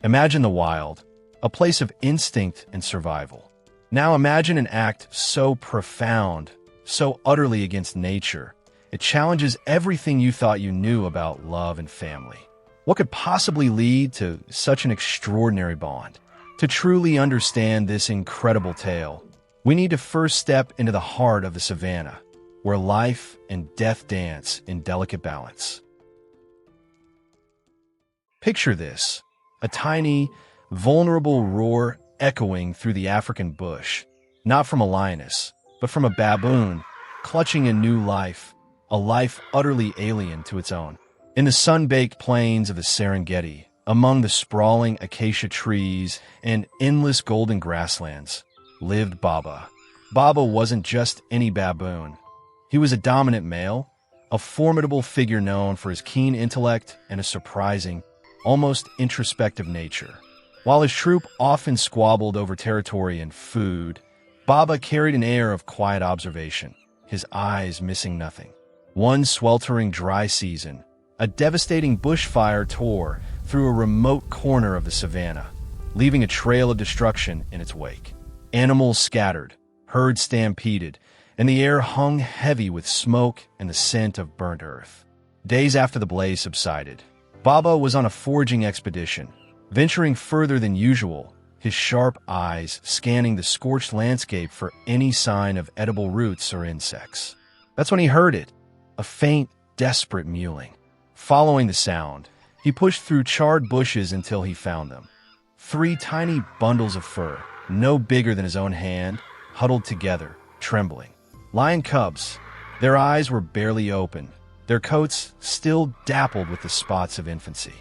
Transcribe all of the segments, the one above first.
Imagine the wild, a place of instinct and survival. Now imagine an act so profound, so utterly against nature, it challenges everything you thought you knew about love and family. What could possibly lead to such an extraordinary bond? To truly understand this incredible tale, we need to first step into the heart of the savanna, where life and death dance in delicate balance. Picture this, a tiny, vulnerable roar echoing through the African bush, not from a lioness, but from a baboon, clutching a new life, a life utterly alien to its own. In the sun-baked plains of the Serengeti, among the sprawling acacia trees and endless golden grasslands, lived Baba. Baba wasn't just any baboon. He was a dominant male, a formidable figure known for his keen intellect and a surprising, almost introspective nature. While his troop often squabbled over territory and food, Baba carried an air of quiet observation, his eyes missing nothing. One sweltering dry season, a devastating bushfire tore through a remote corner of the savanna, leaving a trail of destruction in its wake. Animals scattered, herds stampeded, and the air hung heavy with smoke and the scent of burnt earth. Days after the blaze subsided, Baba was on a foraging expedition, venturing further than usual, his sharp eyes scanning the scorched landscape for any sign of edible roots or insects. That's when he heard it, a faint, desperate mewling. Following the sound, he pushed through charred bushes until he found them. 3 tiny bundles of fur, no bigger than his own hand, huddled together, trembling. Lion cubs. Their eyes were barely open, their coats still dappled with the spots of infancy.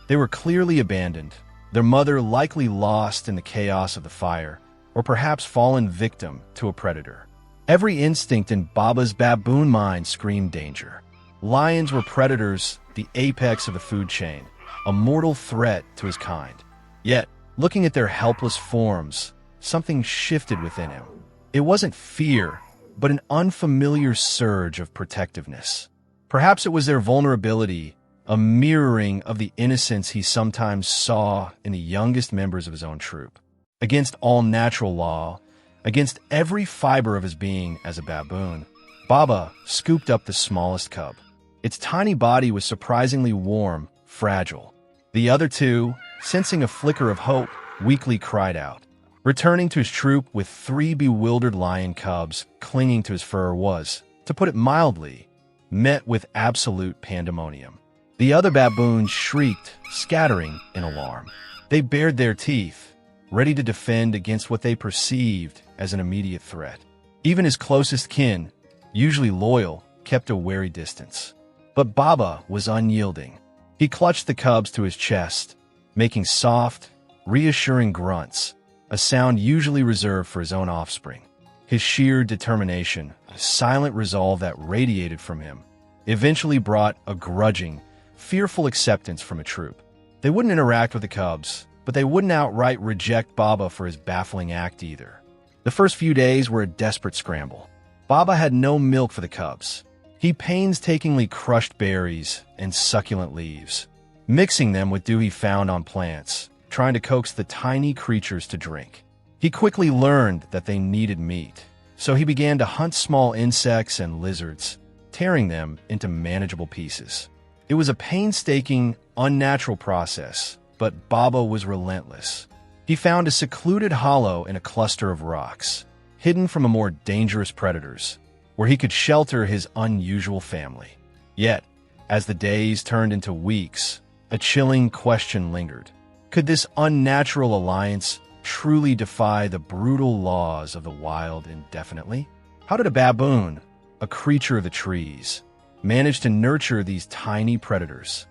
They were clearly abandoned, their mother likely lost in the chaos of the fire, or perhaps fallen victim to a predator. Every instinct in Baba's baboon mind screamed danger. Lions were predators, the apex of the food chain, a mortal threat to his kind. Yet, looking at their helpless forms, something shifted within him. It wasn't fear, but an unfamiliar surge of protectiveness. Perhaps it was their vulnerability, a mirroring of the innocence he sometimes saw in the youngest members of his own troop. Against all natural law, against every fiber of his being as a baboon, Baba scooped up the smallest cub. Its tiny body was surprisingly warm, fragile. The other 2, sensing a flicker of hope, weakly cried out. Returning to his troop with 3 bewildered lion cubs clinging to his fur was, to put it mildly, met with absolute pandemonium. The other baboons shrieked, scattering in alarm. They bared their teeth, ready to defend against what they perceived as an immediate threat. Even his closest kin, usually loyal, kept a wary distance. But Baba was unyielding. He clutched the cubs to his chest, making soft, reassuring grunts, a sound usually reserved for his own offspring. His sheer determination, a silent resolve that radiated from him, eventually brought a grudging, fearful acceptance from a troop. They wouldn't interact with the cubs, but they wouldn't outright reject Baba for his baffling act either. The first few days were a desperate scramble. Baba had no milk for the cubs. He painstakingly crushed berries and succulent leaves, mixing them with dew he found on plants, trying to coax the tiny creatures to drink. He quickly learned that they needed meat, so he began to hunt small insects and lizards, tearing them into manageable pieces. It was a painstaking, unnatural process, but Baba was relentless. He found a secluded hollow in a cluster of rocks, hidden from more dangerous predators, where he could shelter his unusual family. Yet, as the days turned into weeks, a chilling question lingered. Could this unnatural alliance truly defy the brutal laws of the wild indefinitely? How did a baboon, a creature of the trees, manage to nurture these tiny predators?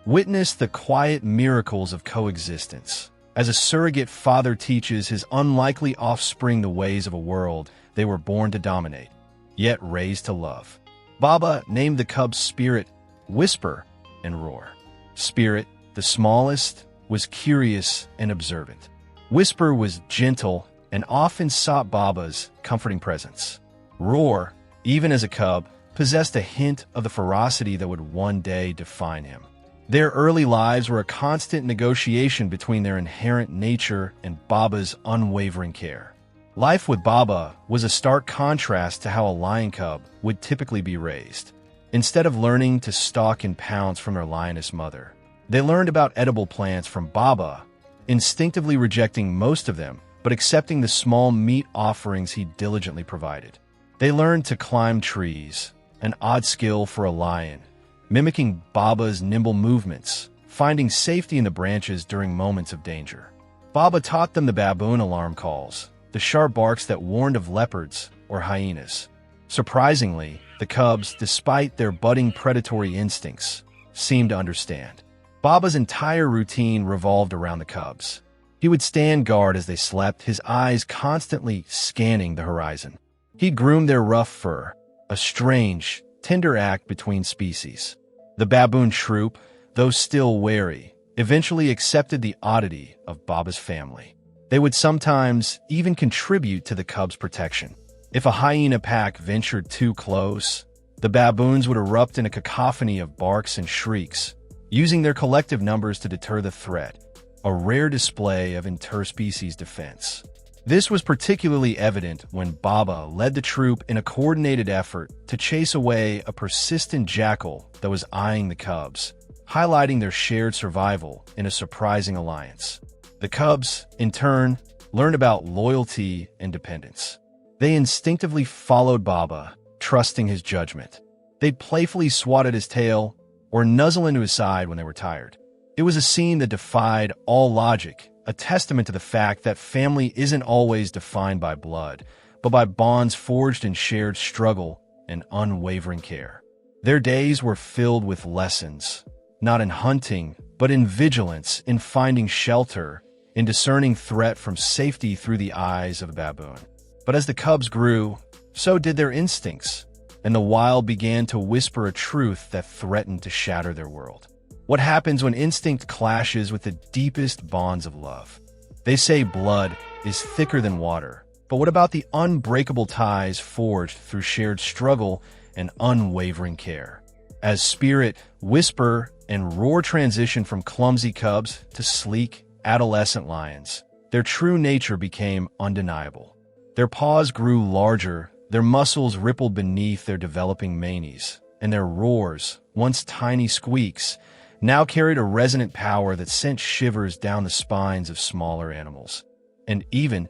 Witness the quiet miracles of coexistence, as a surrogate father teaches his unlikely offspring the ways of a world they were born to dominate, yet raised to love. Baba named the cub's spirit Whisper and Roar. Spirit, the smallest, was curious and observant. Whisper was gentle and often sought Baba's comforting presence. Roar, even as a cub, possessed a hint of the ferocity that would one day define him. Their early lives were a constant negotiation between their inherent nature and Baba's unwavering care. Life with Baba was a stark contrast to how a lion cub would typically be raised. Instead of learning to stalk and pounce from their lioness mother, they learned about edible plants from Baba, instinctively rejecting most of them, but accepting the small meat offerings he diligently provided. They learned to climb trees, an odd skill for a lion, mimicking Baba's nimble movements, finding safety in the branches during moments of danger. Baba taught them the baboon alarm calls, the sharp barks that warned of leopards or hyenas. Surprisingly, the cubs, despite their budding predatory instincts, seemed to understand. Baba's entire routine revolved around the cubs. He would stand guard as they slept, his eyes constantly scanning the horizon. He'd groom their rough fur, a strange, tender act between species. The baboon troop, though still wary, eventually accepted the oddity of Baba's family. They would sometimes even contribute to the cubs' protection. If a hyena pack ventured too close, the baboons would erupt in a cacophony of barks and shrieks, using their collective numbers to deter the threat, a rare display of interspecies defense. This was particularly evident when Baba led the troop in a coordinated effort to chase away a persistent jackal that was eyeing the cubs, highlighting their shared survival in a surprising alliance. The cubs, in turn, learned about loyalty and dependence. They instinctively followed Baba, trusting his judgment. They'd playfully swat at his tail or nuzzle into his side when they were tired. It was a scene that defied all logic, a testament to the fact that family isn't always defined by blood, but by bonds forged in shared struggle and unwavering care. Their days were filled with lessons, not in hunting, but in vigilance, in finding shelter, in discerning threat from safety through the eyes of a baboon. But as the cubs grew, so did their instincts, and the wild began to whisper a truth that threatened to shatter their world. What happens when instinct clashes with the deepest bonds of love? They say blood is thicker than water, but what about the unbreakable ties forged through shared struggle and unwavering care? As spirit, whisper, and roar transition from clumsy cubs to sleek, adolescent lions, their true nature became undeniable. Their paws grew larger, their muscles rippled beneath their developing manes, and their roars, once tiny squeaks, now carried a resonant power that sent shivers down the spines of smaller animals, and even,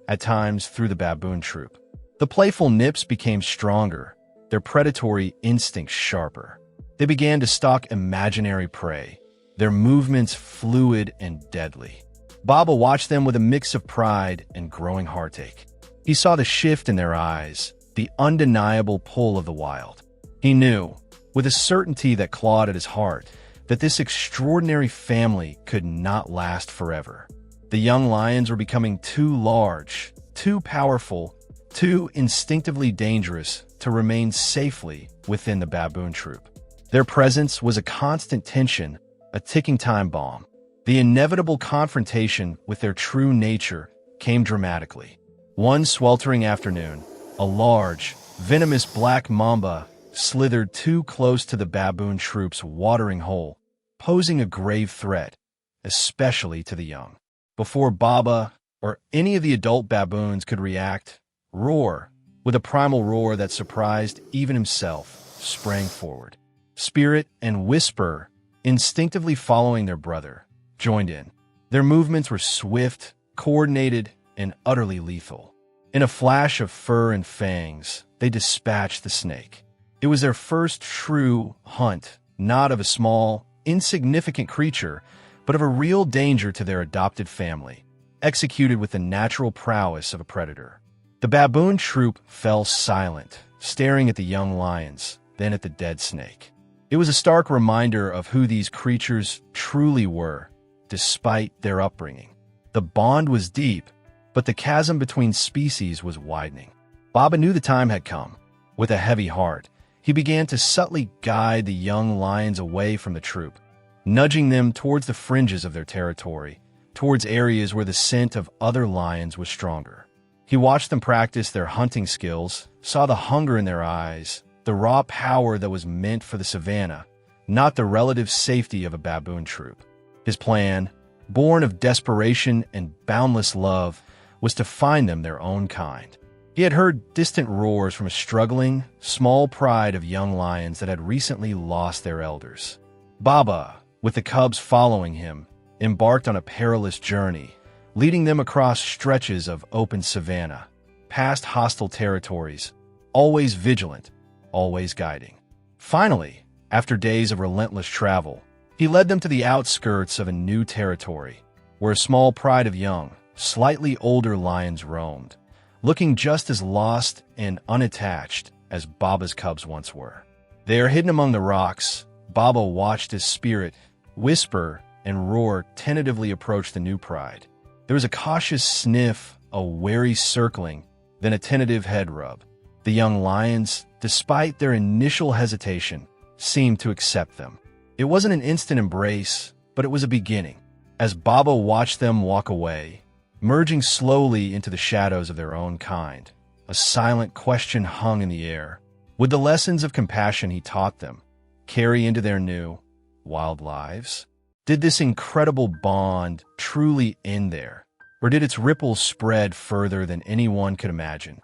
at times, through the baboon troop. The playful nips became stronger, their predatory instincts sharper. They began to stalk imaginary prey, their movements fluid and deadly. Baba watched them with a mix of pride and growing heartache. He saw the shift in their eyes, the undeniable pull of the wild. He knew, with a certainty that clawed at his heart, that this extraordinary family could not last forever. The young lions were becoming too large, too powerful, too instinctively dangerous to remain safely within the baboon troop. Their presence was a constant tension, a ticking time bomb. The inevitable confrontation with their true nature came dramatically. One sweltering afternoon, a large, venomous black mamba slithered too close to the baboon troop's watering hole, posing a grave threat, especially to the young. Before Baba or any of the adult baboons could react, Roar, with a primal roar that surprised even himself, sprang forward. Spirit and Whisper, instinctively following their brother, joined in. Their movements were swift, coordinated, and utterly lethal. In a flash of fur and fangs, they dispatched the snake. It was their first true hunt, not of a small, insignificant creature, but of a real danger to their adopted family, executed with the natural prowess of a predator. The baboon troop fell silent, staring at the young lions, then at the dead snake. It was a stark reminder of who these creatures truly were, despite their upbringing. The bond was deep, but the chasm between species was widening. Baba knew the time had come. With a heavy heart, he began to subtly guide the young lions away from the troop, nudging them towards the fringes of their territory, towards areas where the scent of other lions was stronger. He watched them practice their hunting skills, saw the hunger in their eyes, the raw power that was meant for the savanna, not the relative safety of a baboon troop. His plan, born of desperation and boundless love, was to find them their own kind. He had heard distant roars from a struggling, small pride of young lions that had recently lost their elders. Baba, with the cubs following him, embarked on a perilous journey, leading them across stretches of open savanna, past hostile territories, always vigilant, always guiding. Finally, after days of relentless travel, he led them to the outskirts of a new territory, where a small pride of young, slightly older lions roamed, looking just as lost and unattached as Baba's cubs once were. There, hidden among the rocks, Baba watched his spirit whisper and roar tentatively approach the new pride. There was a cautious sniff, a wary circling, then a tentative head rub. The young lions, despite their initial hesitation, seemed to accept them. It wasn't an instant embrace, but it was a beginning. As Baba watched them walk away, merging slowly into the shadows of their own kind, a silent question hung in the air. Would the lessons of compassion he taught them carry into their new, wild lives? Did this incredible bond truly end there, or did its ripples spread further than anyone could imagine?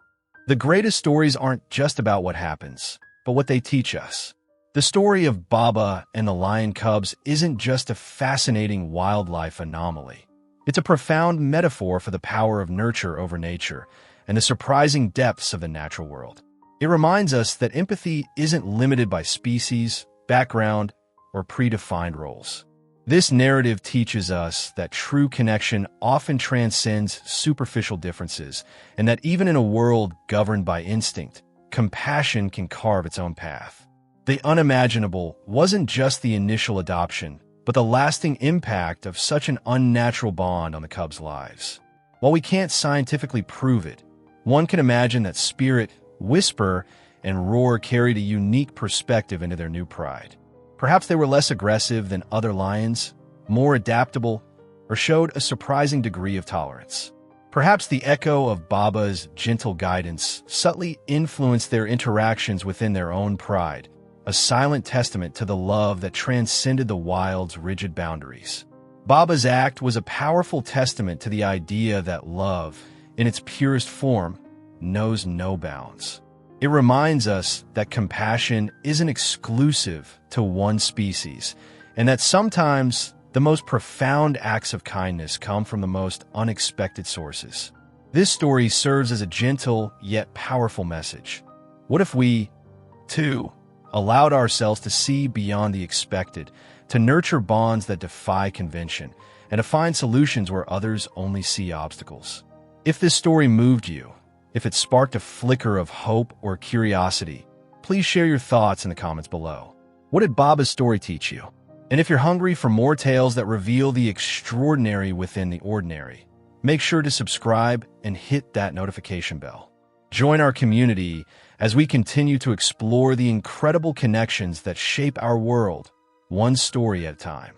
The greatest stories aren't just about what happens, but what they teach us. The story of Baba and the lion cubs isn't just a fascinating wildlife anomaly. It's a profound metaphor for the power of nurture over nature and the surprising depths of the natural world. It reminds us that empathy isn't limited by species, background, or predefined roles. This narrative teaches us that true connection often transcends superficial differences, and that even in a world governed by instinct, compassion can carve its own path. The unimaginable wasn't just the initial adoption, but the lasting impact of such an unnatural bond on the cubs' lives. While we can't scientifically prove it, one can imagine that spirit, whisper, and roar carried a unique perspective into their new pride. Perhaps they were less aggressive than other lions, more adaptable, or showed a surprising degree of tolerance. Perhaps the echo of Baba's gentle guidance subtly influenced their interactions within their own pride, a silent testament to the love that transcended the wild's rigid boundaries. Baba's act was a powerful testament to the idea that love, in its purest form, knows no bounds. It reminds us that compassion isn't exclusive to one species, and that sometimes the most profound acts of kindness come from the most unexpected sources. This story serves as a gentle yet powerful message. What if we, too, allowed ourselves to see beyond the expected, to nurture bonds that defy convention, and to find solutions where others only see obstacles? If this story moved you, if it sparked a flicker of hope or curiosity, please share your thoughts in the comments below. What did Baba's story teach you? And if you're hungry for more tales that reveal the extraordinary within the ordinary, make sure to subscribe and hit that notification bell. Join our community as we continue to explore the incredible connections that shape our world, one story at a time.